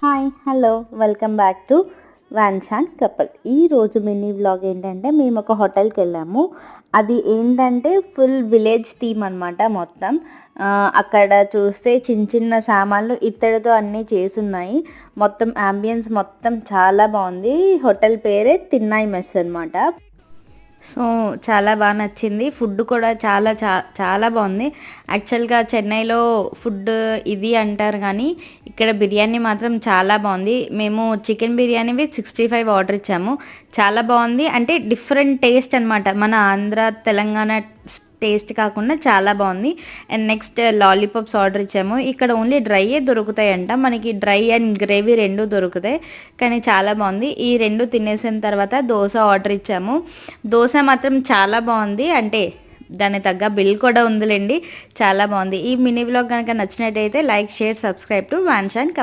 Hi hello welcome back to వ్యాన్షాన్ couple. ఈరోజు mini vlog ఏంటంటే మేము ఒక హోటల్కి వెళ్ళాము. అది ఏంటంటే ఫుల్ విలేజ్ థీమ్ అనమాట. మొత్తం అక్కడ చూస్తే చిన్న చిన్న సామాన్లు ఇత్తడితో అన్నీ చేసున్నాయి. మొత్తం అంబియన్స్ మొత్తం చాలా బాగుంది. హోటల్ పేరే తిన్నాయి మెస్ అనమాట. సో చాలా బాగా నచ్చింది. ఫుడ్ కూడా చాలా బాగుంది. యాక్చువల్గా చెన్నైలో ఫుడ్ ఇది అంటారు కానీ ఇక్కడ బిర్యానీ మాత్రం చాలా బాగుంది. మేము చికెన్ బిర్యానీ విత్ 65 ఆర్డర్ ఇచ్చాము. చాలా బాగుంది. అంటే డిఫరెంట్ టేస్ట్ అనమాట. మన ఆంధ్ర తెలంగాణ టేస్ట్ కాకుండా చాలా బాగుంది. అండ్ నెక్స్ట్ లాలీపాప్స్ ఆర్డర్ ఇచ్చాము. ఇక్కడ ఓన్లీ డ్రైయే దొరుకుతాయంట. మనకి డ్రై అండ్ గ్రేవీ రెండు దొరుకుతాయి. కానీ చాలా బాగుంది. ఈ రెండు తినేసిన తర్వాత దోశ ఆర్డర్ ఇచ్చాము. దోశ మాత్రం చాలా బాగుంది. అంటే దాని తగ్గ బిల్ కూడా ఉందిలేండి. చాలా బాగుంది. ఈ మినీ వ్లాగ్ కనుక నచ్చినట్టయితే లైక్, షేర్, సబ్స్క్రైబ్ టు వ్యాన్షాన్ కపుల్.